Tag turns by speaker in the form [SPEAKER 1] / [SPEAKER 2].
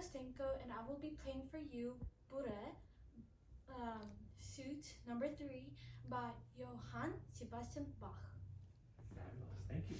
[SPEAKER 1] Kostenko, and I will be playing for you Bure, Suite Number 3 by Johann Sebastian Bach.
[SPEAKER 2] Fabulous. Thank you.